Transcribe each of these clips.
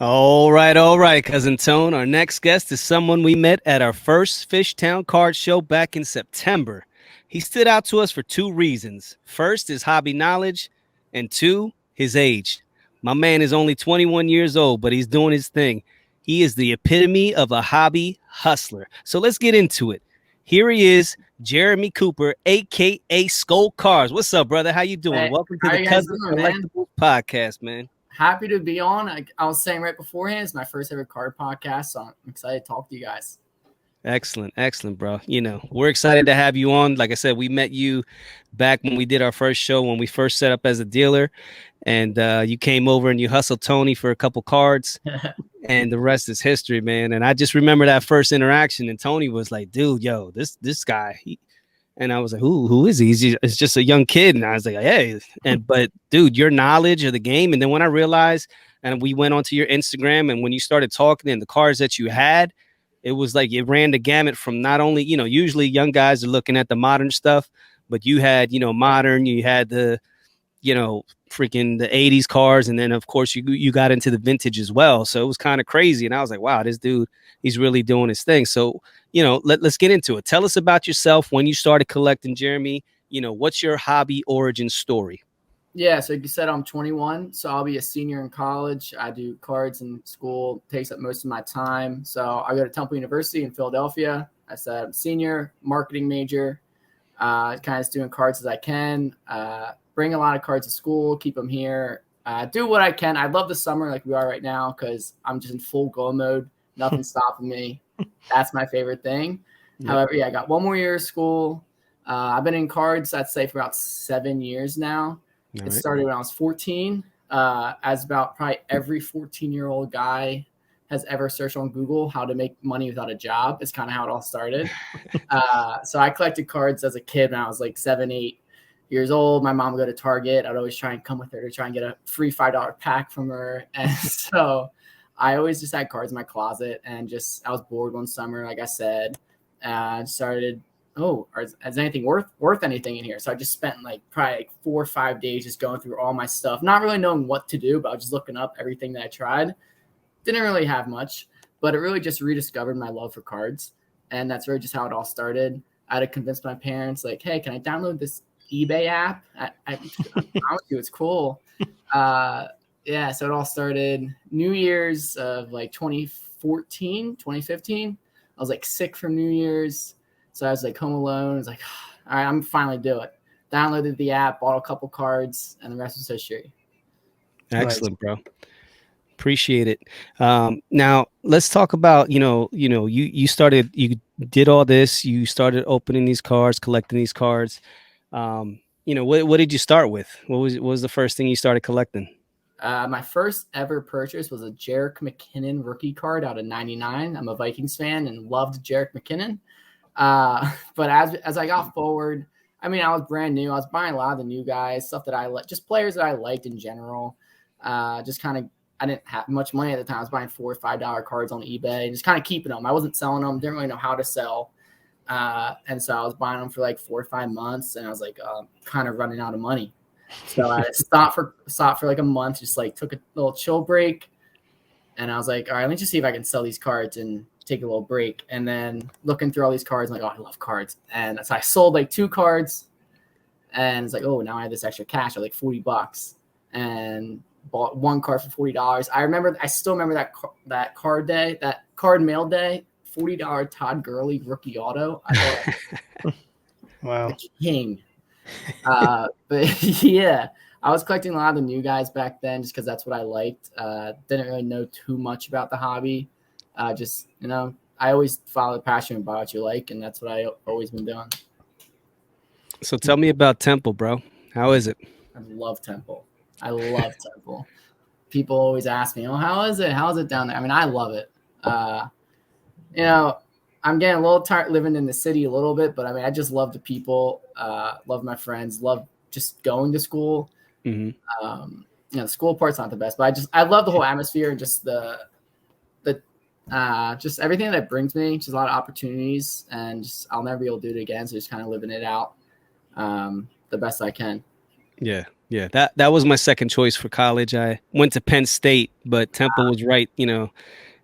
All right, Cousin Tone. Our next guest is someone we met at our first Fishtown card show back in September. He stood out to us for two reasons. First, his hobby knowledge, and two, his age. My man is only 21 years old, but he's doing his thing. He is the epitome of a hobby hustler. So let's get into it. Here he is, Jeremy Cooper, aka Skol Cards. What's up, brother? How you doing? Hey, Welcome to how the you guys Cousin doing, man? Collectibles podcast, man. Happy to be on. I was saying right beforehand, it's my first ever card podcast, so I'm excited to talk to you guys. Excellent, bro. We're excited to have you on. Like I said, we met you back when we did our first show, when we first set up as a dealer, and you came over and you hustled Tony for a couple cards, and the rest is history, man. And I just remember that first interaction, and Tony was like, "Dude, yo, this guy," and I was like, "Who is he? It's just a young kid." And I was like, "Hey," but dude, your knowledge of the game, and then when I realized, and we went onto your Instagram, and when you started talking and the cards that you had, it was like it ran the gamut from not only, usually young guys are looking at the modern stuff, but you had, modern, you had the, freaking the 80s cars, and then of course you got into the vintage as well. So it was kind of crazy. And I was like, wow, this dude, he's really doing his thing. So, let's get into it. Tell us about yourself, when you started collecting, Jeremy. What's your hobby origin story? Yeah, so like you said, I'm 21, so I'll be a senior in college. I do cards in school, takes up most of my time. So I go to Temple University in Philadelphia. I said I'm senior, marketing major, kind of just doing cards as I can. Bring a lot of cards to school, keep them here. Do what I can. I love the summer like we are right now because I'm just in full go mode. Nothing's stopping me. That's my favorite thing. Yep. However, yeah, I got one more year of school. I've been in cards, I'd say, for about 7 years now. All it started when I was 14, as about probably every 14-year-old guy has ever searched on Google how to make money without a job. It's kind of how it all started. So I collected cards as a kid when I was like 7, 8 years old. My mom would go to Target. I'd always try and come with her to try and get a free $5 pack from her. And so I always just had cards in my closet, and just I was bored one summer, like I said, and started – is anything worth anything in here? So I just spent like probably like 4 or 5 days just going through all my stuff, not really knowing what to do, but I was just looking up everything that I tried. Didn't really have much, but it really just rediscovered my love for cards. And that's really just how it all started. I had to convince my parents, like, hey, can I download this eBay app? I promise you it's cool. Yeah, so it all started New Year's of like 2014, 2015. I was like sick from New Year's. So I was like home alone. I was like, all right, I'm finally do it. Downloaded the app, bought a couple cards, and the rest was history. Excellent, bro. Appreciate it. Now let's talk about, you started, you did all this, you started opening these cards, collecting these cards. What did you start with? What was the first thing you started collecting? My first ever purchase was a Jerick McKinnon rookie card out of 99. I'm a Vikings fan and loved Jerick McKinnon. But as I got forward, I mean, I was brand new. I was buying a lot of the new guys, stuff that I like, just players that I liked in general. Just kind of, I didn't have much money at the time. I was buying $4 or $5 cards on eBay and just kind of keeping them. I wasn't selling them. Didn't really know how to sell. And so I was buying them for like 4 or 5 months, and I was like, kind of running out of money. So I stopped for like a month, just like took a little chill break. And I was like, all right, let me just see if I can sell these cards and take a little break. And then looking through all these cards, I'm like, oh, I love cards. And so I sold like 2 cards, and it's like, oh, now I have this extra cash of like $40, and bought 1 card for $40. I still remember that card day, that card mail day, $40 Todd Gurley rookie auto. I thought, wow, the king. But yeah, I was collecting a lot of the new guys back then just because that's what I liked. Didn't really know too much about the hobby. Just, I always follow the passion about what you like, and that's what I always been doing. So tell me about Temple, bro. How is it? I love Temple. People always ask me, oh, how is it? How's it down there? I mean, I love it. I'm getting a little tired living in the city a little bit, but I mean, I just love the people, love my friends, love just going to school. Mm-hmm. The school part's not the best, but I love the whole atmosphere and just just everything that brings me, just a lot of opportunities, and I'll never be able to do it again. So just kind of living it out the best I can. Yeah, yeah. That was my second choice for college. I went to Penn State, but Temple was right.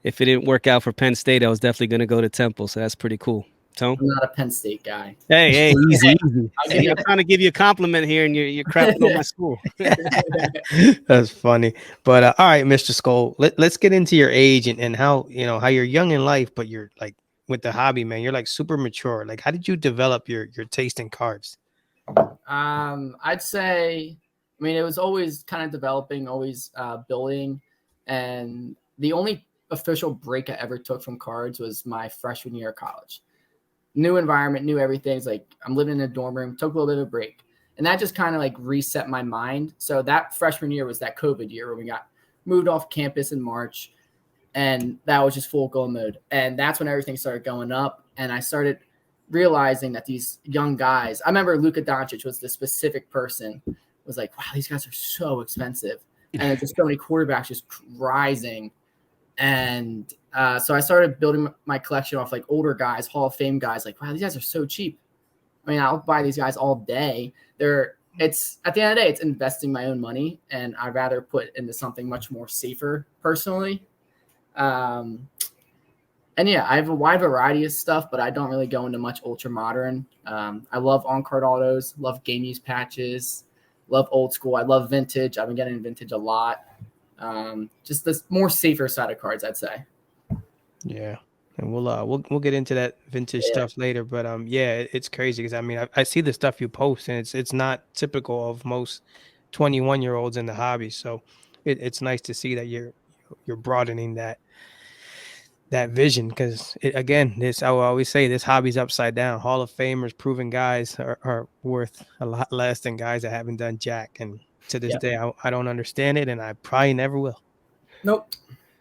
If it didn't work out for Penn State, I was definitely going to go to Temple. So that's pretty cool. Tone. I'm not a Penn State guy. Hey, easy, easy. I'll give you I'm trying to give you a compliment here, and you're crapping on my school. That's funny. But all right, Mr. Skol, let's get into your age and how, how you're young in life, but you're like with the hobby, man, you're like super mature. Like, how did you develop your taste in cards? I'd say, I mean, it was always kind of developing, always building. And the only official break I ever took from cards was my freshman year of college. New environment, new everything. It's like I'm living in a dorm room, took a little bit of a break. And that just kind of like reset my mind. So that freshman year was that COVID year when we got moved off campus in March. And that was just full go mode. And that's when everything started going up. And I started realizing that these young guys, I remember Luka Doncic was the specific person, was like, wow, these guys are so expensive. And there's just so many quarterbacks just rising. And so I started building my collection off like older guys, Hall of Fame guys, like, wow, these guys are so cheap. I mean, I'll buy these guys all day. It's at the end of the day, it's investing my own money, and I'd rather put into something much more safer personally. And yeah, I have a wide variety of stuff, but I don't really go into much ultra modern. I love on-card autos, love game use patches, love old school. I love vintage. I've been getting vintage a lot. Just this more safer side of cards, I'd say. Yeah. And we'll get into that vintage stuff later, but yeah, it's crazy because I mean I see the stuff you post and it's not typical of most 21-year-olds in the hobby. So it's nice to see that you're broadening that vision because again, this I will always say this hobby's upside down. Hall of Famers, proven guys are worth a lot less than guys that haven't done jack. And to this day, I don't understand it, and I probably never will. Nope.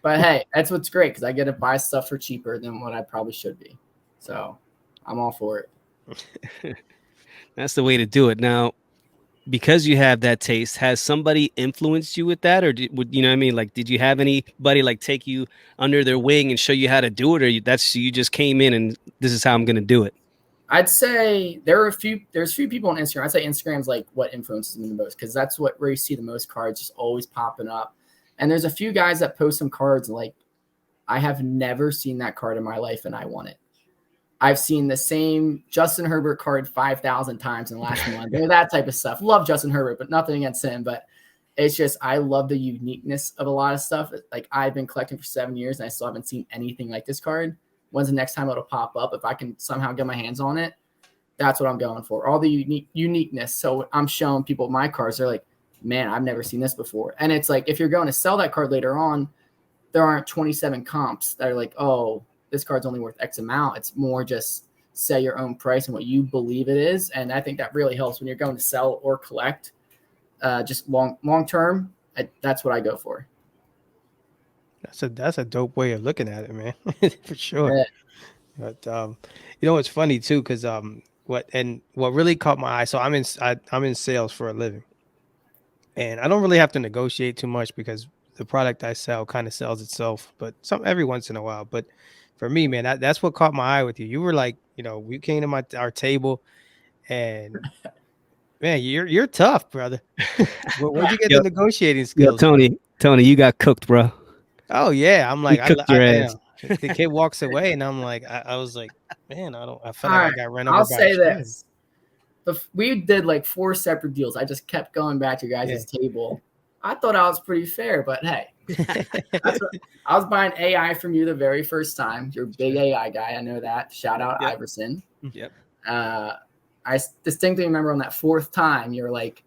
But hey, that's what's great because I get to buy stuff for cheaper than what I probably should be. So I'm all for it. That's the way to do it. Now, because you have that taste, has somebody influenced you with that, or you know what I mean? Like, did you have anybody like take you under their wing and show you how to do it, or you just came in and this is how I'm going to do it? I'd say there's a few people on Instagram. I'd say Instagram's like what influences me the most because that's where you see the most cards just always popping up. And there's a few guys that post some cards like, I have never seen that card in my life and I want it. I've seen the same Justin Herbert card 5,000 times in the last month. That type of stuff. Love Justin Herbert, but nothing against him. But it's just, I love the uniqueness of a lot of stuff. Like I've been collecting for 7 years and I still haven't seen anything like this card. When's the next time it'll pop up? If I can somehow get my hands on it, that's what I'm going for. All the uniqueness. So I'm showing people my cards. They're like, man, I've never seen this before. And it's like, if you're going to sell that card later on, there aren't 27 comps that are like, oh, this card's only worth X amount. It's more just set your own price and what you believe it is. And I think that really helps when you're going to sell or collect just long term. That's what I go for. That's a dope way of looking at it, man. For sure. Yeah. But it's funny too, because what really caught my eye. So I'm in sales for a living. And I don't really have to negotiate too much because the product I sell kind of sells itself, but every once in a while. But for me, man, that's what caught my eye with you. You were like, we came to our table, and man, you're tough, brother. Where'd you get the negotiating skills? Tony, you got cooked, bro. Oh yeah, I'm like, cooked your ass. The kid walks away, and I'm like, I was like, man, I feel like I got run over. I'll by say a train. this. We did like 4 separate deals. I just kept going back to your guys' table. I thought I was pretty fair, but hey, I was buying AI from you the very first time. You're a big AI guy. I know that. Shout out Iverson. Yep. I distinctly remember on that 4th time, you're like,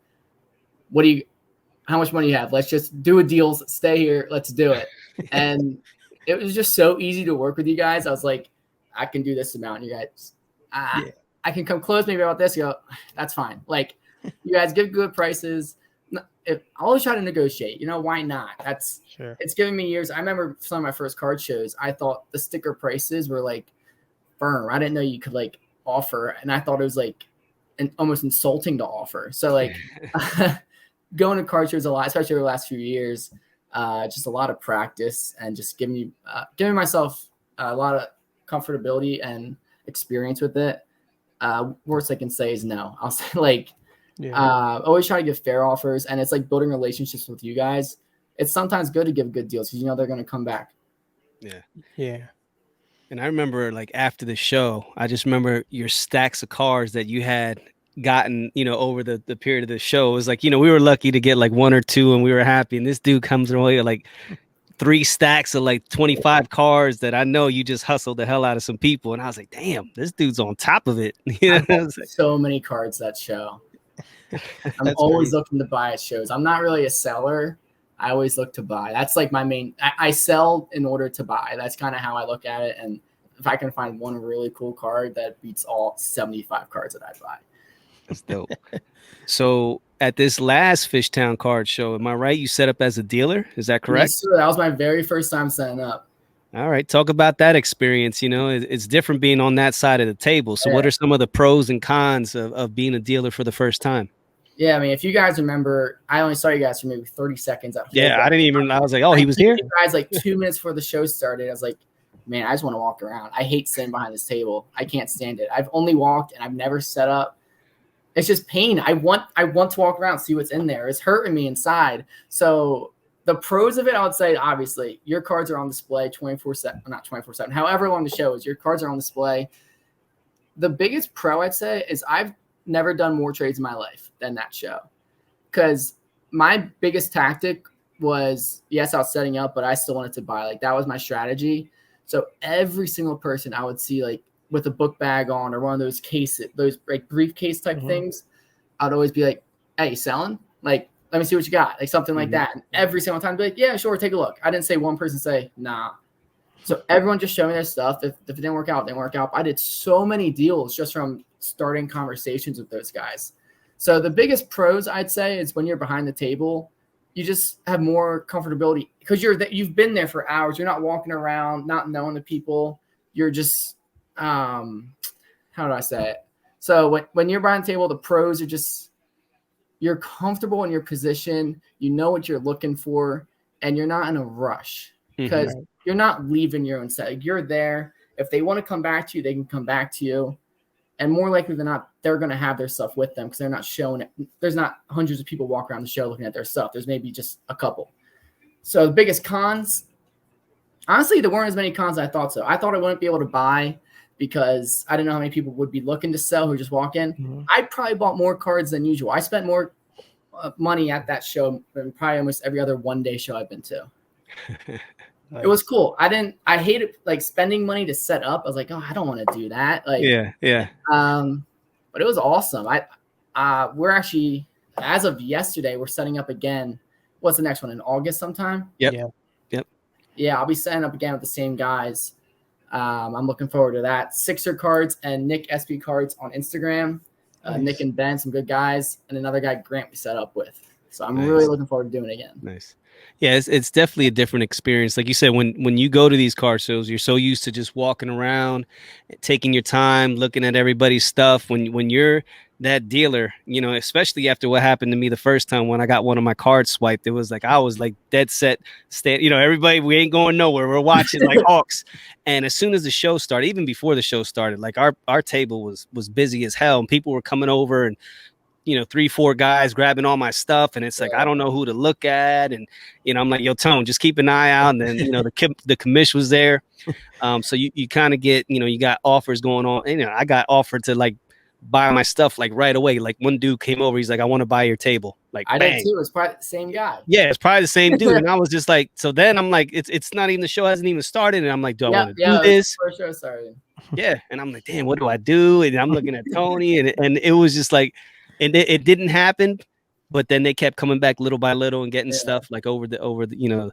how much money do you have? Let's just do a deal. Stay here. Let's do it. And it was just so easy to work with you guys. I was like, I can do this amount. And you guys, I can come close maybe about this. You go, that's fine. Like, you guys give good prices. I always try to negotiate. Why not? It's giving me years. I remember some of my first card shows. I thought the sticker prices were like firm. I didn't know you could like offer, and I thought it was like almost insulting to offer. So like going to card shows a lot, especially over the last few years, just a lot of practice and just giving myself a lot of comfortability and experience with it. Worst I can say is no. I'll say like Yeah. Always try to give fair offers, and it's like building relationships with you guys. It's sometimes good to give good deals because you know they're going to come back. Yeah. Yeah. And I remember like after the show, I just remember your stacks of cards that you had gotten, over the period of the show. It was like, we were lucky to get like one or two and we were happy. And this dude comes away with like 3 stacks of like 25 cards that I know you just hustled the hell out of some people. And I was like, damn, this dude's on top of it. I bought so many cards that show. I'm always looking to buy at shows. I'm not really a seller. I always look to buy. That's like my main. I sell in order to buy. That's kind of how I look at it. And if I can find one really cool card that beats all 75 cards that I buy. That's dope. So at this last Fishtown card show, am I right? You set up as a dealer? Is that correct? Yes, sir. That was my very first time setting up. All right. Talk about that experience. It's different being on that side of the table. So what are some of the pros and cons of being a dealer for the first time? Yeah, I mean, if you guys remember, I only saw you guys for maybe 30 seconds. I didn't even, I was like, oh, he was here? You guys, like 2 minutes before the show started, I was like, man, I just want to walk around. I hate sitting behind this table. I can't stand it. I've only walked and I've never set up. It's just pain. I want to walk around, see what's in there. It's hurting me inside. So the pros of it, I would say, obviously, your cards are on display 24/7, not 24/7, however long the show is, your cards are on display. The biggest pro, I'd say, is I've never done more trades in my life than that show. Because my biggest tactic was, yes, I was setting up, but I still wanted to buy. Like, that was my strategy. So every single person I would see, like, with a book bag on or one of those cases, those like briefcase type things, I'd always be like, hey, you selling? Like, let me see what you got. Like something like that. And every single time I'd be like, yeah, sure, take a look. I didn't say one person say, nah. So everyone just showed me their stuff. If it didn't work out, it didn't work out. I did so many deals just from starting conversations with those guys. So the biggest pros, I'd say, is when you're behind the table, you just have more comfortability because you've been there for hours. You're not walking around, not knowing the people. You're just, how do I say it? So when you're behind the table, the pros are just, you're comfortable in your position. You know what you're looking for, and you're not in a rush because you're not leaving your own set. You're there. If they want to come back to you, they can come back to you. And more likely than not, they're going to have their stuff with them because they're not showing it. There's not hundreds of people walk around the show looking at their stuff. There's maybe just a couple. So the biggest cons, honestly, there weren't as many cons as I thought so. I thought I wouldn't be able to buy because I didn't know how many people would be looking to sell who just walk in. I probably bought more cards than usual. I spent more money at that show than probably almost every other one-day show I've been to. Nice. It was cool. I hated like spending money to set up. I was like, oh, I don't want to do that. Like, yeah. But it was awesome. We're actually, as of yesterday, we're setting up again. What's the next one, in August sometime? Yep. Yeah, I'll be setting up again with the same guys. I'm looking forward to that. Sixer Cards and Nick SB Cards on Instagram. Nice. Nick and Ben, some good guys, and another guy Grant we set up with. So I'm really looking forward to doing it again. Nice. Yeah, it's definitely a different experience. Like you said, when you go to these car shows, you're so used to just walking around, taking your time, looking at everybody's stuff. When you're that dealer, especially after what happened to me the first time when I got one of my cards swiped, it was like I was like dead set, everybody, we ain't going nowhere. We're watching like hawks. And as soon as the show started, even before the show started, like our table was busy as hell, and people were coming over and 3-4 guys grabbing all my stuff, and it's like I don't know who to look at, and I'm like, yo, Tone, just keep an eye out. And then the commish was there, so you kind of get you got offers going on, and I got offered to like buy my stuff like right away. Like one dude came over, he's like, I want to buy your table. Like I did too. It's probably the same guy. Yeah, it's probably the same dude. And I was just like, so then I'm like, it's not even, the show hasn't even started, and I'm like, do I want to do this? For sure, sorry. Yeah, and I'm like, damn, what do I do? And I'm looking at Tony, and it was just like. And it didn't happen, but then they kept coming back little by little and getting stuff like over the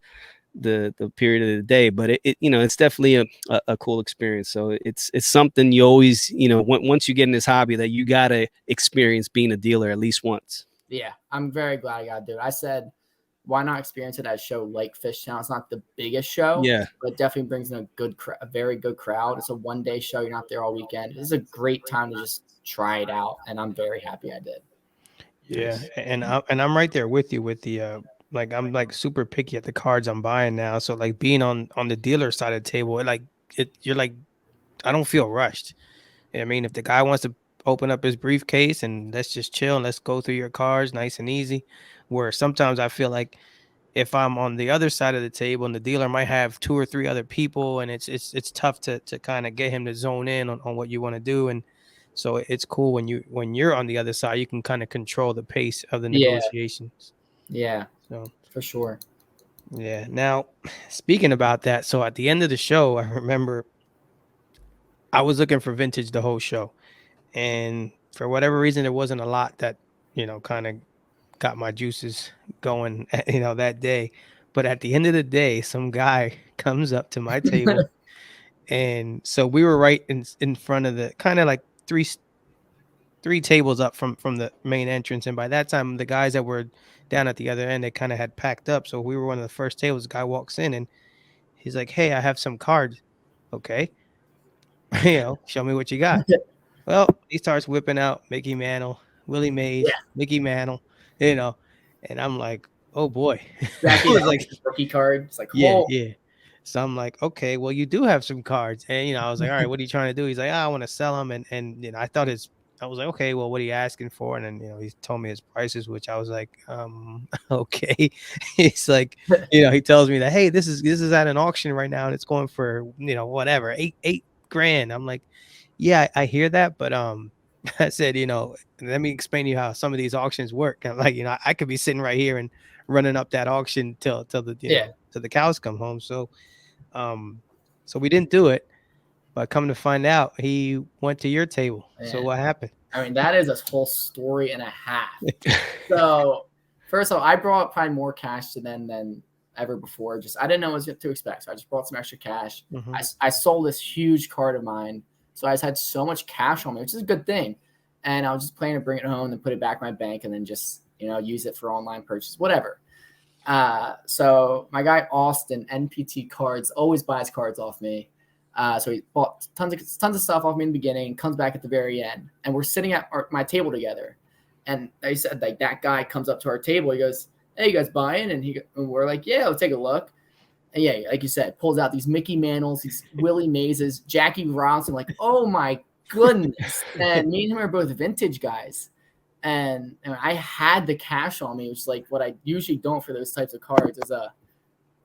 the period of the day. But it's definitely a cool experience. So it's something you always once you get in this hobby that you gotta experience being a dealer at least once. Yeah, I'm very glad I got to do it. I said, why not experience it at a show like Fishtown? It's not the biggest show, but it definitely brings in a very good crowd. It's a one-day show. You're not there all weekend. This is a great time to just try it out, and I'm very happy I did. Yeah, and I'm right there with you with the like I'm like super picky at the cards I'm buying now. So like being on the dealer side of the table, you're like I don't feel rushed. I mean, if the guy wants to open up his briefcase and let's just chill and let's go through your cards nice and easy. Where sometimes I feel like if I'm on the other side of the table and the dealer might have 2 or 3 other people, and it's tough to kind of get him to zone in on what you want to do. And so it's cool when you're on the other side, you can kind of control the pace of the Yeah. negotiations. Yeah, So for sure. yeah. Now, speaking about that, so at the end of the show, I remember I was looking for vintage the whole show. And for whatever reason, there wasn't a lot that, kind of got my juices going, that day. But at the end of the day, some guy comes up to my table. And so we were right in front of the kind of like three tables up from the main entrance. And by that time, the guys that were down at the other end, they kind of had packed up. So we were one of the first tables. The guy walks in and he's like, "Hey, I have some cards." Okay. Show me what you got. Well, he starts whipping out Mickey Mantle, Willie Mays, Yeah. Mickey Mantle, you know, and I'm like, "Oh boy." I Jackie was like, rookie card. It's like, yeah, oh, yeah. So I'm like, "Okay, well, you do have some cards." And I was like, "All right, what are you trying to do?" He's like, "I want to sell them." And I was like, "Okay, well, what are you asking for?" And then, he told me his prices, which I was like, okay. He's like, he tells me that, "Hey, this is at an auction right now and it's going for, whatever, 8 grand." I'm like, "Yeah, I hear that, but I said, let me explain to you how some of these auctions work." I'm like, I could be sitting right here and running up that auction till the yeah. till the cows come home. Um, so we didn't do it, but come to find out, he went to your table. So Man. what happened? I mean, that is a whole story and a half. So, first of all, I brought probably more cash to them than ever before. Just I didn't know what to expect, so I just brought some extra cash. Mhm. I sold this huge card of mine, so I just had so much cash on me, which is a good thing. And I was just planning to bring it home and put it back in my bank, and then just use it for online purchase, whatever. So my guy Austin, NPT Cards, always buys cards off me. So he bought tons of stuff off me in the beginning, comes back at the very end, and we're sitting at my table together. And they said, like, that guy comes up to our table. He goes, "Hey, you guys buying?" And we're like, "Yeah, let's take a look." And yeah, like you said, pulls out these Mickey Mantles, these Willie Mazes, Jackie Robinson. Like, oh my goodness! And me and him are both vintage guys. And I had the cash on me, which is like what I usually don't for those types of cards. Is a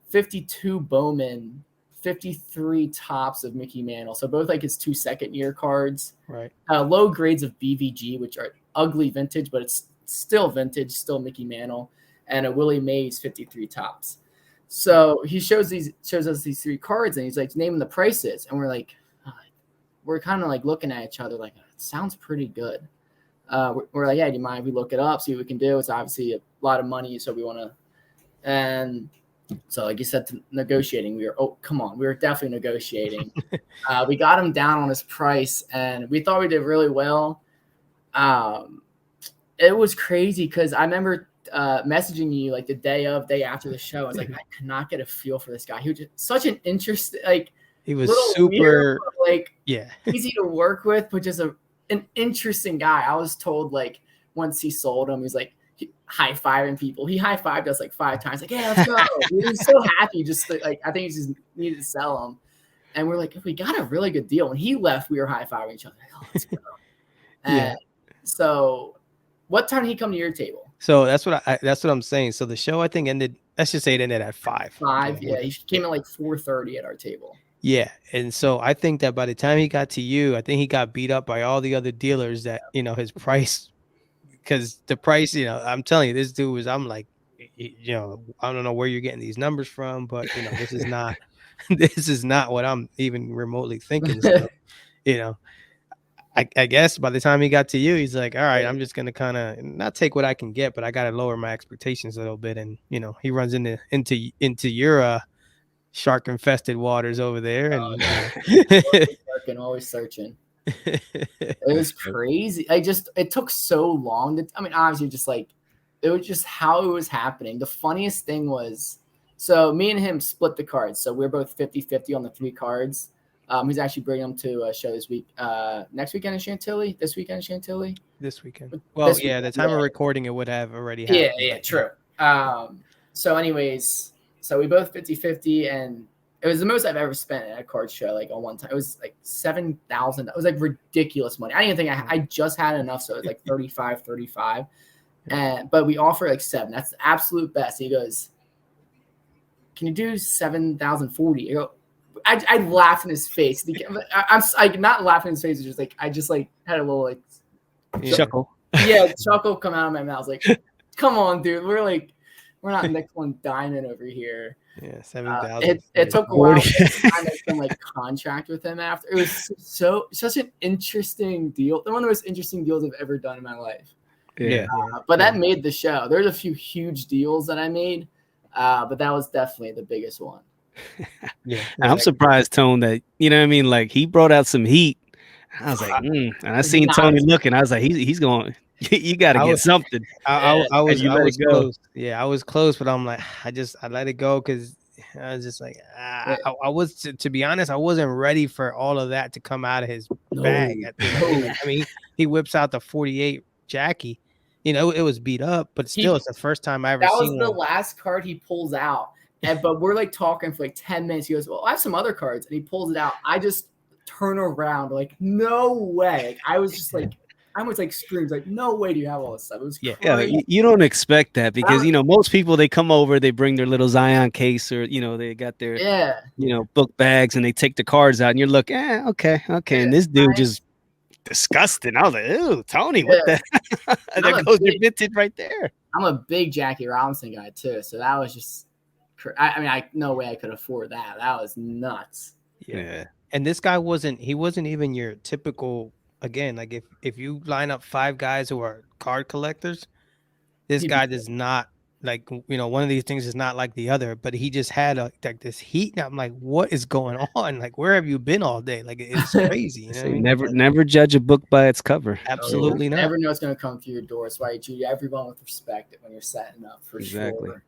52 Bowman, 53 tops of Mickey Mantle. So both like his 2 second-year cards. Right. Low grades of BVG, which are ugly vintage, but it's still vintage, still Mickey Mantle, and a Willie Mays 53 tops. So he shows us these 3 cards, and he's like naming the prices, and we're kind of like looking at each other like, it sounds pretty good. We're like, "Yeah, do you mind if we look it up, see what we can do?" It's obviously a lot of money, so we want to. And so, like you said, negotiating. We were definitely negotiating. We got him down on his price, and we thought we did really well. It was crazy because I remember messaging you like the day after the show. I was like, I could not get a feel for this guy. He was just such an interesting, like, He was little super, weird, but, like, yeah. easy to work with, but just an interesting guy. I was told, like, once he sold him, he's like high-fiving people. He high-fived us like 5 times, like, "Yeah, let's go." He was so happy, just like, I think he just needed to sell him. And we're like, we got a really good deal. When he left, we were high-fiving each other, like, "Oh, let's go." Yeah. So what time did he come to your table? So that's what I'm saying. So the show, I think, ended. Let's just say it ended at 5. 5. Yeah, he came at like 4:30 at our table. Yeah, and so I think that by the time he got to you, I think he got beat up by all the other dealers that, his price, because the price, I'm telling you, this dude was, I'm like, I don't know where you're getting these numbers from, but this is not, this is not what I'm even remotely thinking. So, you know, I guess by the time he got to you, he's like, all right, I'm just gonna kind of not take what I can get, but I gotta lower my expectations a little bit. And he runs into your shark infested waters over there, and Always searching. It was crazy. It took so long. I mean, obviously, just like, it was just how it was happening. The funniest thing was, so me and him split the cards. So we're both 50-50 on the 3 cards. He's actually bringing them to a show this week, next weekend in Chantilly, this weekend in Chantilly. This weekend. Well, This yeah, weekend, the time of recording, it would have already happened. Yeah, true. So anyways, so we both 50-50, and It was the most I've ever spent at a card show, like on one time. It was like $7,000. It was like ridiculous money. I didn't even think I just had enough, so it was like 35. But we offer like 7. That's the absolute best. He goes, "Can you do 7,040?" I'd laugh in his face. I'm like not laughing in his face. It's just like I just like had a little like chuckle. Yeah, chuckle come out of my mouth. I was like, "Come on, dude. We're not nickel and diamond over here." Yeah, 7,000. It took a while to find some like contract with him after. It was such an interesting deal. One of the most interesting deals I've ever done in my life. Yeah. But that made the show. There's a few huge deals that I made, but that was definitely the biggest one. Yeah, I'm surprised, Tone, that you know what I mean. Like he brought out some heat. I was like, and I seen Tony looking. I was like, he's going. You got to get something. I was go. close. Yeah, I was close, but I'm like, I let it go because I was just like, I was to be honest, I wasn't ready for all of that to come out of his bag. I mean, he whips out the 48 Jackie. You know, it was beat up, but still, it's the first time I ever seen. That was the last card he pulls out, but we're like talking for like 10 minutes. He goes, "Well, I have some other cards," and he pulls it out. I just turn around like, "No way!" Like, I was just like. I almost like screams like, "No way do you have all this stuff." It was crazy. Yeah, you don't expect that because most people they come over, they bring their little Zion case or they got their book bags and they take the cards out and you're looking, okay, and this dude just disgusting. I was like, "Ew, Tony, what the?" That goes your vintage right there. I'm a big Jackie Robinson guy too, so that was just. I mean, no way I could afford that. That was nuts. Yeah, and this guy wasn't even your typical. Again, like if you line up 5 guys who are card collectors, this guy does not like, one of these things is not like the other, but he just had like this heat. And I'm like, what is going on? Like, where have you been all day? Like, it's crazy. You know what I mean? Never judge a book by its cover. Absolutely not. Never know what's going to come through your door. That's why you treat everyone with respect when you're setting up for sure.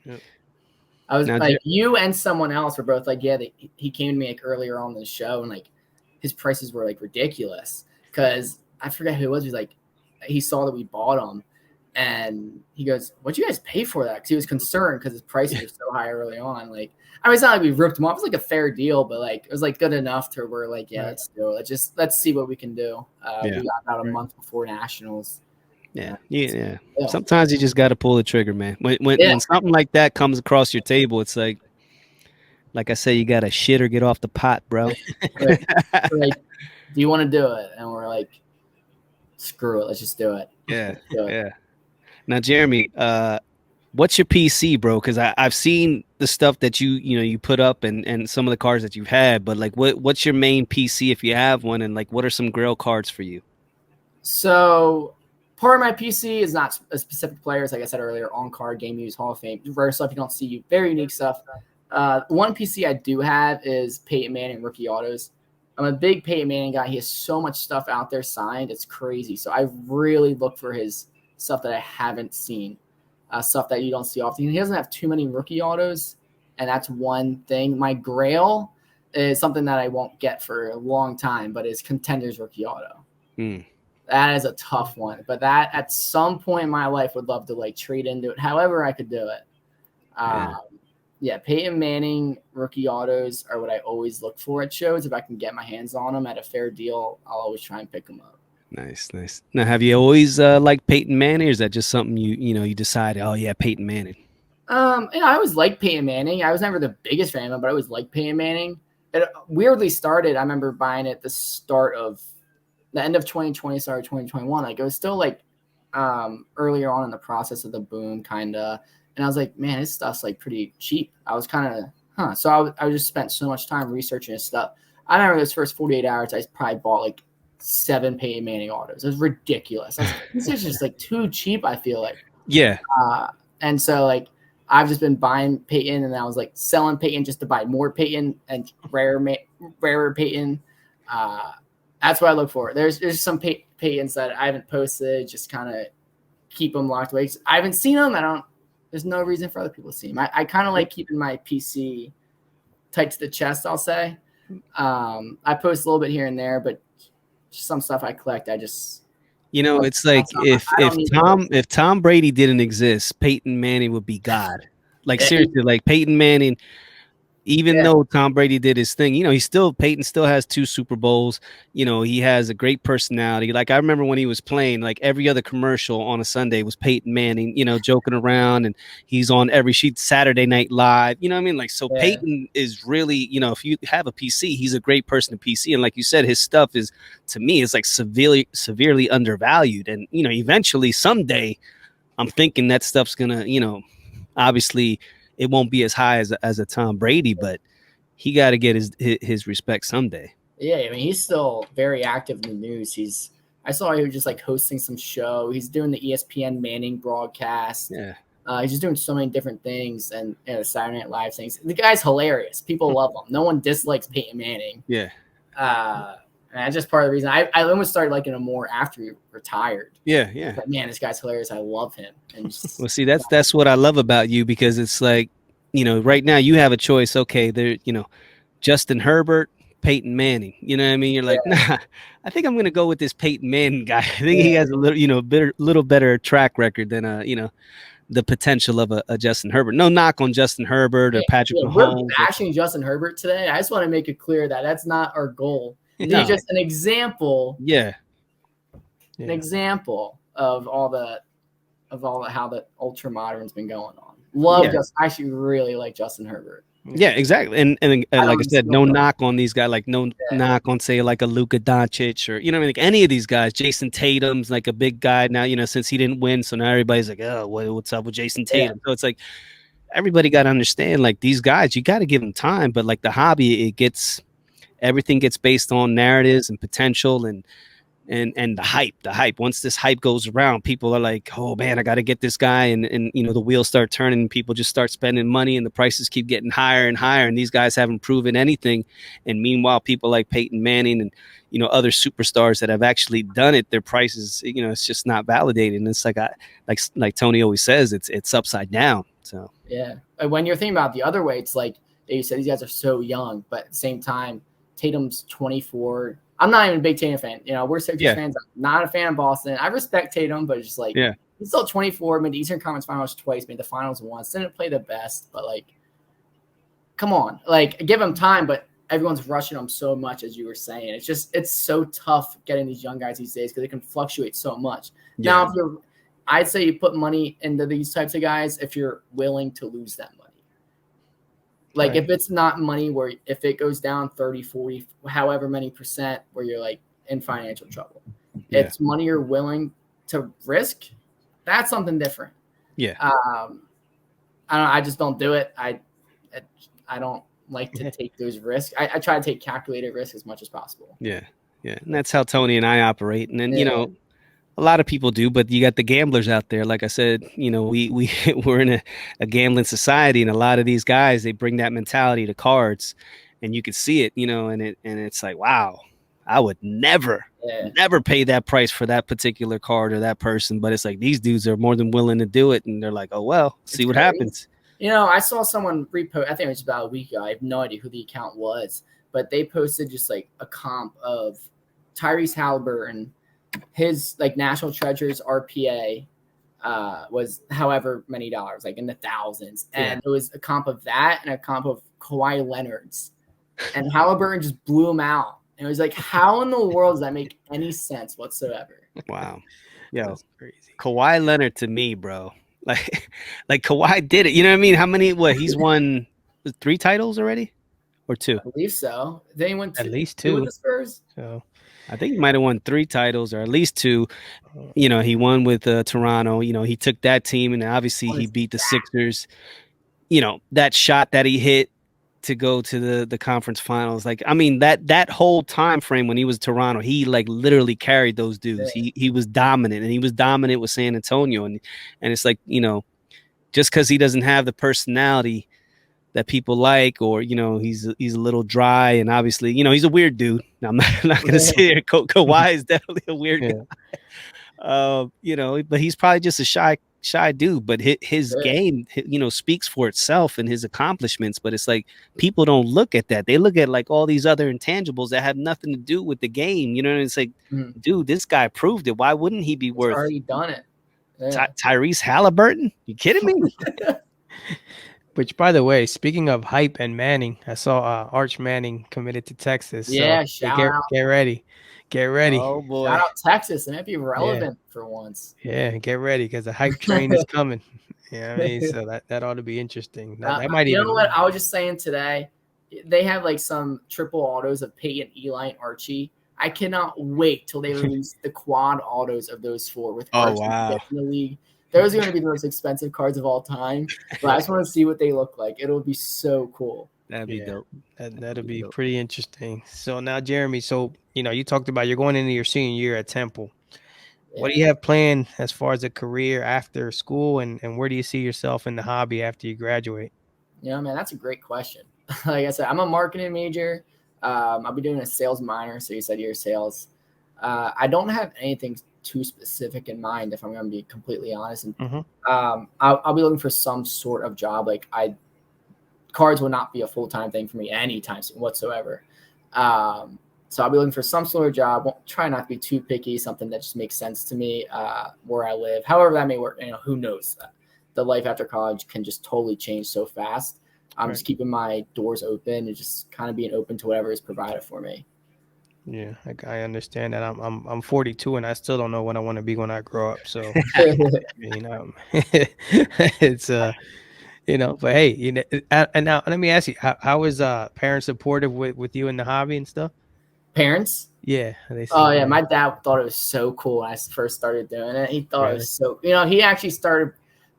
Yep. I was like, you and someone else were both like, he came to me like earlier on the show and like, his prices were like ridiculous because I forget who it was. He was like, he saw that we bought them and he goes, "What'd you guys pay for that?" Because he was concerned because his prices were so high early on. Like, I mean, it's not like we ripped them off. It was like a fair deal, but like, it was like good enough to where like, let's do it. Let's see what we can do. We got about a month before nationals. Yeah. Sometimes you just got to pull the trigger, man. When something like that comes across your table, it's like I say, you got to shit or get off the pot, bro. Like, do you want to do it? And we're like, screw it. Let's just do it. Yeah. Now, Jeremy, what's your PC, bro? Because I've seen the stuff that you put up and some of the cards that you've had, but like, what's your main PC if you have one? And like, what are some Grail cards for you? So part of my PC is not a specific players. Like I said earlier, on card, game use, Hall of Fame, rare stuff you don't see, very unique stuff. One PC I do have is Peyton Manning rookie autos. I'm a big Peyton Manning guy. He has so much stuff out there signed. It's crazy. So I really look for his stuff that I haven't seen, stuff that you don't see often. He doesn't have too many rookie autos, and that's one thing. My Grail is something that I won't get for a long time, but it's Contenders rookie auto. That is a tough one. But that at some point in my life would love to like trade into it. However I could do it. Peyton Manning rookie autos are what I always look for at shows. If I can get my hands on them at a fair deal, I'll always try and pick them up. Nice. Now, have you always liked Peyton Manning, or is that just something you decided? Oh yeah, Peyton Manning. I always liked Peyton Manning. I was never the biggest fan of him, but I always liked Peyton Manning. It weirdly started. I remember buying it at the end of 2020, start of 2021. Like it was still like earlier on in the process of the boom, kind of. And I was like, man, his stuff's like pretty cheap. I was kind of, So I just spent so much time researching his stuff. I remember those first 48 hours, I probably bought like 7 Peyton Manning autos. It was ridiculous. This is just like too cheap, I feel like. Yeah. And so like I've just been buying Peyton, and I was like selling Peyton just to buy more Peyton and rarer Peyton. That's what I look for. There's some Peytons that I haven't posted, just kind of keep them locked away. I haven't seen them. There's no reason for other people to see them. I kind of like keeping my PC tight to the chest, I'll say. I post a little bit here and there, but some stuff I collect, I just... it's like if Tom Brady didn't exist, Peyton Manning would be God. Like seriously, like Peyton Manning, even though Tom Brady did his thing, Peyton still has 2 Super Bowls. He has a great personality. Like I remember when he was playing, like every other commercial on a Sunday was Peyton Manning, joking around, and he's on every sheet Saturday Night Live. You know what I mean? Like, so Peyton is really, if you have a PC, he's a great person to PC. And like you said, his stuff is, to me, is like severely undervalued. And, eventually someday I'm thinking that stuff's gonna, obviously it won't be as high as a Tom Brady, but he got to get his respect someday. Yeah, I mean, he's still very active in the news. I saw he was just like hosting some show. He's doing the ESPN Manning broadcast. Yeah. He's just doing so many different things, and the Saturday Night Live things. The guy's hilarious. People love him. No one dislikes Peyton Manning. Yeah. And that's just part of the reason I almost started liking him more after he retired. Yeah, yeah. But man, this guy's hilarious. I love him. And well, see, that's what I love about you, because it's like, right now you have a choice. Okay, there, Justin Herbert, Peyton Manning. You know what I mean? You're like, nah, I think I'm gonna go with this Peyton Manning guy. I think he has a little better track record than the potential of a Justin Herbert. No knock on Justin Herbert or Patrick Mahomes. We're bashing Justin Herbert today. I just want to make it clear that that's not our goal. He's just an example. Yeah. An example of all the how the ultra modern's been going on. I actually really like Justin Herbert. Yeah, exactly. And like I said, no knock on these guys, like no knock on, say, like a Luka Doncic or, like any of these guys. Jason Tatum's like a big guy now, since he didn't win. So now everybody's like, oh, what's up with Jason Tatum? So it's like, everybody got to understand, like, these guys, you got to give them time. But like the hobby, everything gets based on narratives and potential and the hype. Once this hype goes around, people are like, oh man, I got to get this guy. And the wheels start turning and people just start spending money and the prices keep getting higher and higher. And these guys haven't proven anything. And meanwhile, people like Peyton Manning and, other superstars that have actually done it, their prices, it's just not validated. And it's like Tony always says, it's upside down. So, yeah. When you're thinking about the other way, it's like you said, these guys are so young, but at the same time, Tatum's 24. I'm not even a big Tatum fan. We're Sixers fans. I'm not a fan of Boston. I respect Tatum, but it's just like, he's still 24, made the Eastern Conference Finals twice, made the finals once, didn't play the best, but like, come on, like, give him time, but everyone's rushing him so much, as you were saying. It's so tough getting these young guys these days because they can fluctuate so much. Yeah. Now, I'd say you put money into these types of guys if you're willing to lose that money. Like, if it's not money where if it goes down 30, 40, however many percent, where you're like in financial trouble, it's money you're willing to risk. That's something different. Yeah. I just don't do it. I don't like to take those risks. I try to take calculated risks as much as possible. Yeah. Yeah. And that's how Tony and I operate. And then, a lot of people do, but you got the gamblers out there. Like I said, we're in a gambling society, and a lot of these guys, they bring that mentality to cards, and you can see it, and it's like, wow, I would never pay that price for that particular card or that person. But it's like, these dudes are more than willing to do it. And they're like, oh, well, see what happens. I saw someone repost, I think it was about a week ago. I have no idea who the account was, but they posted just like a comp of Tyrese Halliburton. His like National Treasures RPA was however many dollars, like in the thousands. And it was a comp of that and a comp of Kawhi Leonard's. And Halliburton just blew him out. And it was like, how in the world does that make any sense whatsoever? Wow. Yeah. That's crazy. Kawhi Leonard to me, bro. Like Kawhi did it. You know what I mean? How many, he's won 3 titles already? Or 2? I believe so. They went at least 2 with the Spurs. So I think he might have won 3 titles or at least 2. He won with Toronto. He took that team, and obviously he beat the Sixers. That shot that he hit to go to the conference finals. Like, I mean, that whole time frame when he was Toronto, he like literally carried those dudes. Yeah. He was dominant, and he was dominant with San Antonio. And it's like, just because he doesn't have the personality that people like, or he's a little dry, and obviously he's a weird dude. I'm not gonna say it. Kawhi is definitely a weird guy. But he's probably just a shy dude. But his game, speaks for itself and his accomplishments. But it's like people don't look at that. They look at like all these other intangibles that have nothing to do with the game. And it's like, dude, this guy proved it. Why wouldn't he be worth? He's already done it. Yeah. Tyrese Halliburton? You kidding me? Which, by the way, speaking of hype and Manning, I saw Arch Manning committed to Texas. So Yeah, hey, shout out. get ready, get ready. Oh Shout boy. out Texas. It might be Yeah, relevant for once. yeah, get ready because the hype train is coming. Yeah, I mean, so that ought to be interesting. That might You know what? even. I was just saying today, they have like some triple autos of Peyton, Eli, and Archie. I cannot wait till they release the quad autos of those four with Oh Archie wow. in the league. Those are going to be the most expensive cards of all time. But I just want to see what they look like. It'll be so cool. That'd be Yeah, dope. that'll be dope. pretty interesting. So now, Jeremy, so you talked about you're going into your senior year at Temple. What do you have planned as far as a career after school, and where do you see yourself in the hobby after you graduate? Man, that's a great question. Like I said, I'm a marketing major. I'll be doing a sales minor. So you said you're sales. I don't have anything too specific in mind, if I'm going to be completely honest. And I'll be looking for some sort of job. Like cards will not be a full-time thing for me anytime soon whatsoever. So I'll be looking for some sort of job. Won't try not to be too picky. Something that just makes sense to me where I live. However that may work. Who knows? The life after college can just totally change so fast. I'm just keeping my doors open and just kind of being open to whatever is provided for me. Yeah, I understand that. I'm 42 and I still don't know what I want to be when I grow up. So I mean, it's but hey, and now let me ask you, how is parents supportive with you in the hobby and stuff? Parents? Yeah, they Oh see. yeah, my dad thought it was so cool when I first started doing it. He thought it Really? was so. He actually started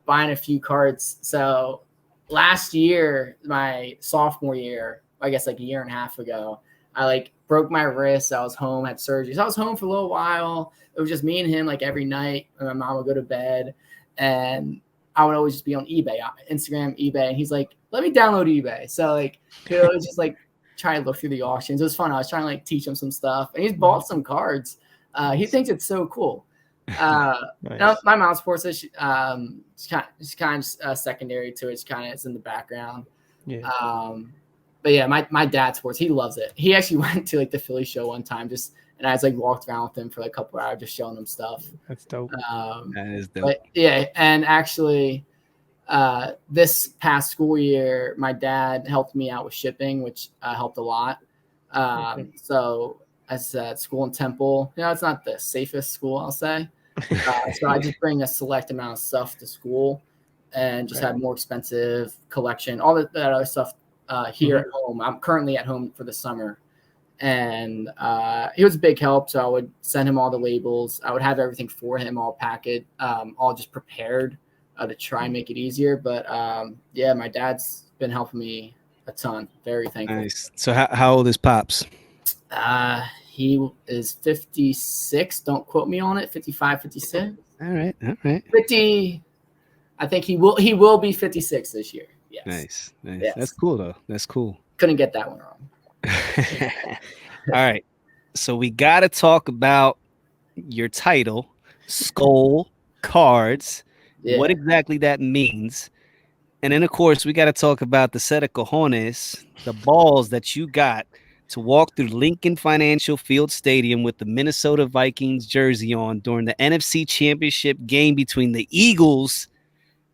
buying a few cards. So last year, my sophomore year, I guess like a year and a half ago, I broke my wrist. I was home, had surgery. So I was home for a little while. It was just me and him every night. And my mom would go to bed, and I would always just be on eBay, Instagram, eBay. And he's like, "Let me download eBay." So he was just try to look through the auctions. It was fun. I was trying to teach him some stuff, and he's bought some cards. He thinks it's so cool. Nice. My mom supports it. It's kind of secondary to it. It's in the background. Yeah. But yeah, my dad sports. He loves it. He actually went to the Philly show one time, and I walked around with him for a couple of hours, just showing him stuff. That's dope. That is dope. But yeah, and actually, this past school year, my dad helped me out with shipping, which helped a lot. So I said school in Temple, it's not the safest school, I'll say. So I just bring a select amount of stuff to school and just have more expensive collection, all that other stuff here at home. I'm currently at home for the summer. And he was a big help. So I would send him all the labels. I would have everything for him, all packaged, all just prepared to try and make it easier. But yeah, my dad's been helping me a ton. Very thankful. Nice. So how old is Pops? He is 56. Don't quote me on it. 55, 56. All right. 50. I think he will be 56 this year. Yes. Nice. Yes. That's cool though. That's cool. Couldn't get that one wrong. All right. So we got to talk about your title, Skol Cards, what exactly that means. And then, of course, we got to talk about the set of cojones, the balls that you got to walk through Lincoln Financial Field Stadium with the Minnesota Vikings jersey on during the NFC Championship game between the Eagles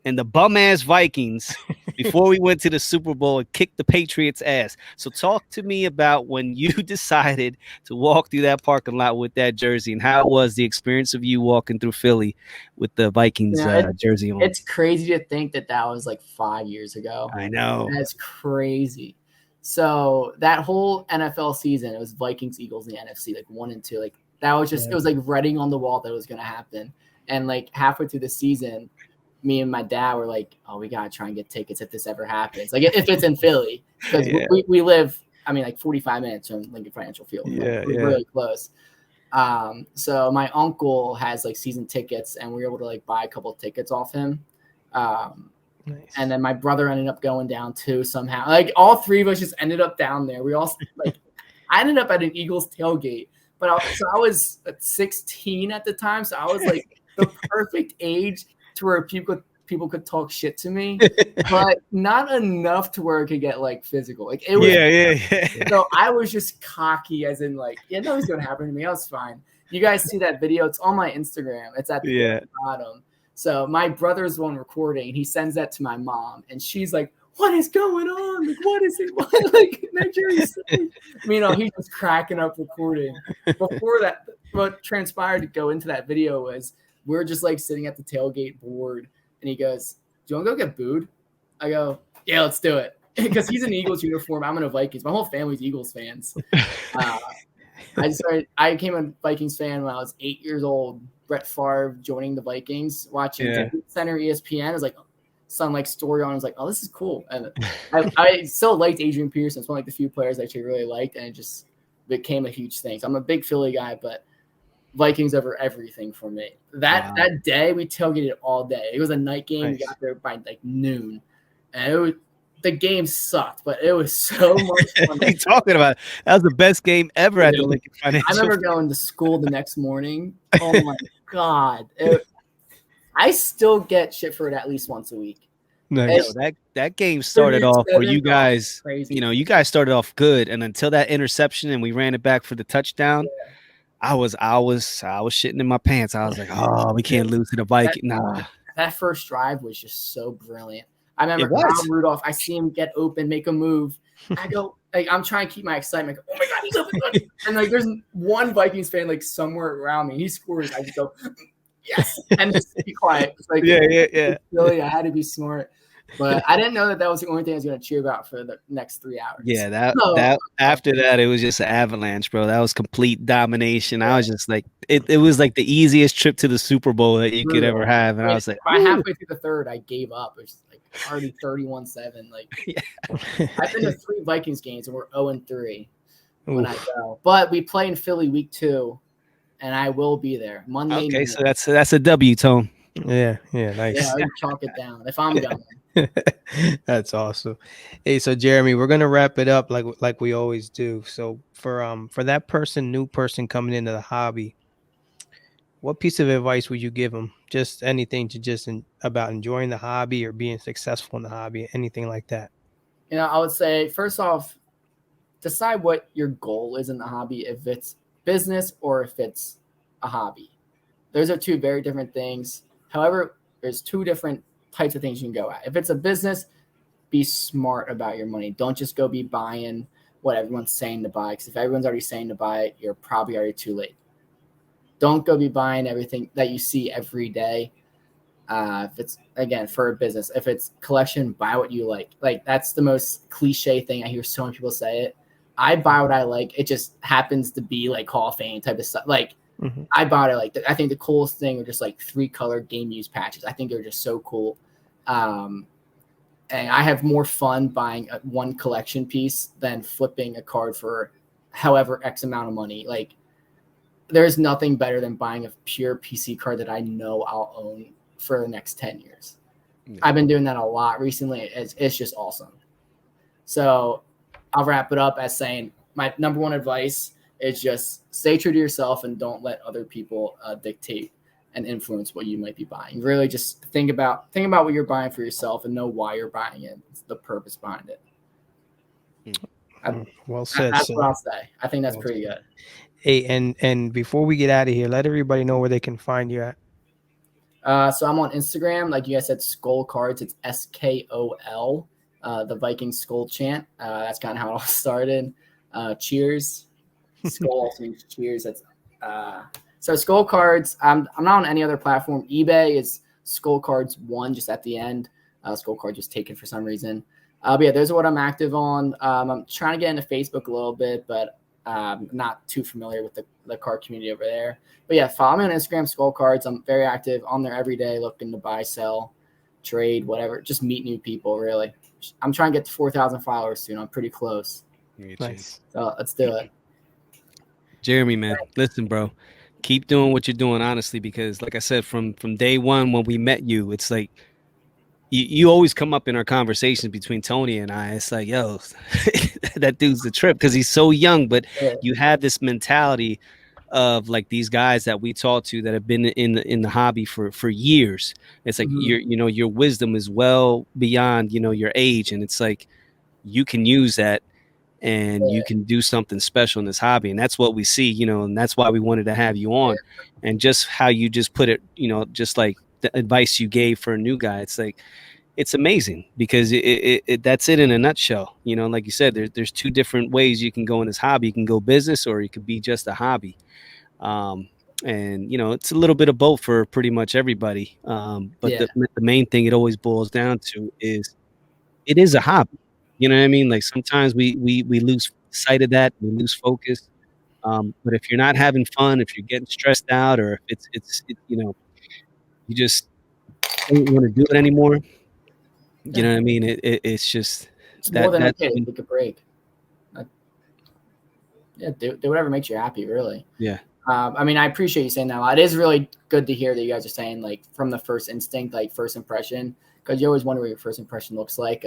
and the bum-ass Vikings before we went to the Super Bowl and kicked the Patriots' ass. So talk to me about when you decided to walk through that parking lot with that jersey and how it was the experience of you walking through Philly with the Vikings jersey on. It's crazy to think that was 5 years ago. I know. That's crazy. So that whole NFL season, it was Vikings, Eagles in the NFC, 1 and 2. That was just, it was writing on the wall that it was going to happen. And halfway through the season, me and my dad were oh, we got to try and get tickets if this ever happens. If it's in Philly, because we live, 45 minutes from Lincoln Financial Field. We're really close. So my uncle has season tickets, and we were able to buy a couple of tickets off him. Nice. And then my brother ended up going down too somehow. All three of us just ended up down there. We all I ended up at an Eagles tailgate, but I was 16 at the time, so I was the perfect age to where people could talk shit to me, but not enough to where it could get physical. It was So I was just cocky, as in nothing's gonna happen to me. I was fine. You guys see that video? It's on my Instagram. It's at the bottom. So my brother's the one recording. He sends that to my mom, and she's like, what is going on? Like, what is it? What, like, Nigeria's safe. Meanwhile, he's just cracking up recording. Before that, what transpired to go into that video was we're just like sitting at the tailgate board, and he goes, "Do you want to go get booed?" I go, "Yeah, let's do it." Because he's in Eagles uniform. I'm in a Vikings. My whole family's Eagles fans. I became a Vikings fan when I was 8 years old. Brett Favre joining the Vikings, watching Center ESPN. I was like, son, like story on. I was like, oh, this is cool. And I still liked Adrian Peterson. It's one of like the few players I actually really liked, and it just became a huge thing. So I'm a big Philly guy, but Vikings over everything for me. That day we tailgated all day. It was a night game. Nice. We got there by like noon, and the game sucked, but it was so much fun. What are you talking about? That was the best game ever at the Lincoln Financial. I remember going to school the next morning. Oh my God. I still get shit for it at least once a week. Nice. That game started off for you guys. Crazy. You guys started off good, and until that interception and we ran it back for the touchdown, I was shitting in my pants. I was like, oh, we can't lose to the Vikings. Nah. That first drive was just so brilliant. I remember Kyle Rudolph. I see him get open, make a move. I go, like, I'm trying to keep my excitement. Go, oh my God, he's open! And like, there's one Vikings fan like somewhere around me. He scores. I just go, yes, and just be quiet. It's like, yeah. Really, I had to be smart. But I didn't know that was the only thing I was going to cheer about for the next 3 hours. Yeah, that after that, it was just an avalanche, bro. That was complete domination. I was just like, it was like the easiest trip to the Super Bowl that you could ever have. And I was like, by halfway through the third, I gave up. It was like already 31-7. Like, I've been to 3 Vikings games, and we're 0-3 when I go. But we play in Philly week 2, and I will be there Monday. Okay, so that's a W, Tone. Yeah, nice. Yeah, I chalk it down if I'm going. That's awesome. Hey, so Jeremy, we're gonna wrap it up like we always do. So for that new person coming into the hobby, what piece of advice would you give them? Just anything to about enjoying the hobby or being successful in the hobby, anything like that. I would say first off, decide what your goal is in the hobby. If it's business or if it's a hobby, those are 2 very different things. However, there's 2 different types of things you can go at. If it's a business, be smart about your money. Don't just go be buying what everyone's saying to buy, because if everyone's already saying to buy it, you're probably already too late. Don't go be buying everything that you see every day. If it's, again, for a business, if it's collection, buy what you like. Like, that's the most cliche thing. I hear so many people say it. I buy what I like. It just happens to be like Hall of Fame type of stuff. Like, I bought it. Like, I think the coolest thing are just like 3-color game use patches. I think they're just so cool. And I have more fun buying one collection piece than flipping a card for however X amount of money. Like, there's nothing better than buying a pure PC card that I know I'll own for the next 10 years. Yeah. I've been doing that a lot recently. It's just awesome. So I'll wrap it up as saying my number one advice is just stay true to yourself and don't let other people dictate and influence what you might be buying. Really just think about what you're buying for yourself and know why you're buying it. It's the purpose behind it. Well said. That's what I'll say. I think that's pretty good. Hey, and before we get out of here, let everybody know where they can find you at. So I'm on Instagram, like you guys said, Skol Cards. It's SKOL, the Viking Skol chant. That's kind of how it all started. Cheers. Skol also means cheers. That's so Skol Cards. I'm not on any other platform. eBay is Skol Cards 1, just at the end. Skol Cards was taken for some reason. But yeah, those are what I'm active on. I'm trying to get into Facebook a little bit, but not too familiar with the card community over there. But yeah, follow me on Instagram, Skol Cards. I'm very active on there every day, looking to buy, sell, trade, whatever. Just meet new people, really. I'm trying to get to 4,000 followers soon. I'm pretty close. Nice. So let's do it. Jeremy, man, listen, bro. Keep doing what you're doing, honestly, because like I said, from day one when we met you, it's like you always come up in our conversations between Tony and I. It's like, yo, that dude's the trip because he's so young, but you have this mentality of like these guys that we talk to that have been in the hobby for years. It's like your wisdom is well beyond your age, and it's like you can use that and you can do something special in this hobby. And that's what we see, and that's why we wanted to have you on. And just how you just put it, just like the advice you gave for a new guy, it's like, it's amazing because that's it in a nutshell. You know, like you said, there's two different ways you can go in this hobby. You can go business, or it could be just a hobby. Um, and you know, it's a little bit of both for pretty much everybody. But Yeah. the main thing it always boils down to is it is a hobby. You know what I mean? Like sometimes we lose sight of that, we lose focus. But if you're not having fun, if you're getting stressed out, or if you know, you just don't want to do it anymore. You Yeah. know what I mean? It's just It's more than that's okay to when, take a break. Like, yeah, do whatever makes you happy, really. yeah, I mean, I appreciate you saying that a lot. It is really good to hear that you guys are saying, like, from the first instinct, like first impression, because you always wonder what your first impression looks like.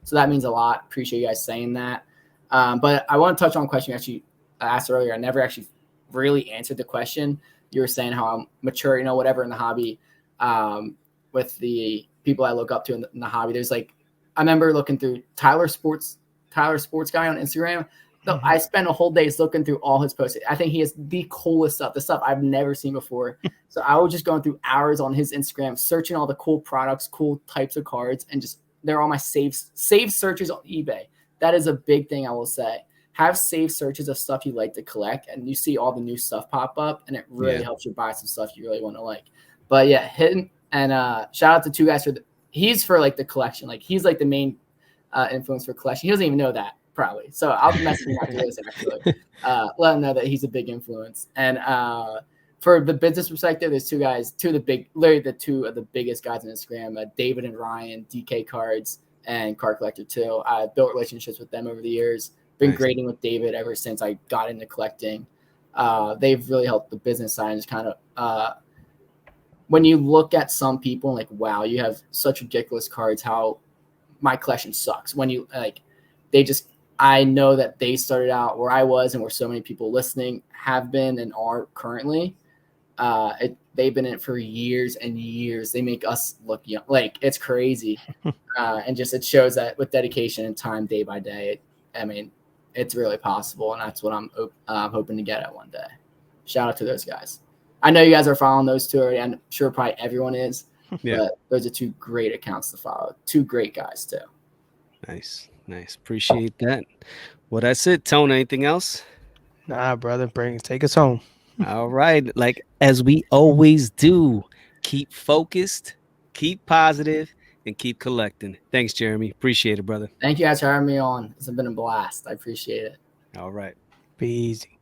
So that means a lot. Appreciate you guys saying that. But I want to touch on a question you actually asked earlier. I never actually really answered the question. You were saying how I'm mature, you know, whatever in the hobby. With the people I look up to in the hobby, there's like, I remember looking through Tyler Sports Guy on Instagram. So I spent a whole day looking through all his posts. I think he has the coolest stuff, the stuff I've never seen before. So I was just going through hours on his Instagram, searching all the cool products, cool types of cards, and just they're all my saved searches on eBay. That is a big thing I will say. Have saved searches of stuff you like to collect, and you see all the new stuff pop up, and it really helps you buy some stuff you really want to like. But yeah, hitting and shout out to two guys he's for like the collection. Like he's like the main influence for collection. He doesn't even know that probably. So I'll message him after this actually. Let him know that he's a big influence. And for the business perspective, there's two guys, literally the two of the biggest guys on Instagram, David and Ryan, DK Cards and Card Collector too. I built relationships with them over the years. Been grading with David ever since I got into collecting. They've really helped the business side. And just kind of when you look at some people like, wow, you have such ridiculous cards, how my collection sucks. When you like, I know that they started out where I was and where so many people listening have been and are currently. They've been in it for years and years. They make us look young. Like, it's crazy. And just it shows that with dedication and time day by day, it's really possible. And that's what I'm hoping to get at one day. Shout out to those guys. I know you guys are following those two already. I'm sure probably everyone is. Yeah. But those are two great accounts to follow. Two great guys, too. Nice. Appreciate that. Well, that's it. Tone, anything else? Nah, brother, take us home. All right. Like as we always do, keep focused, keep positive, and keep collecting. Thanks, Jeremy. Appreciate it, brother. Thank you guys for having me on. It's been a blast. I appreciate it. All right. Be easy.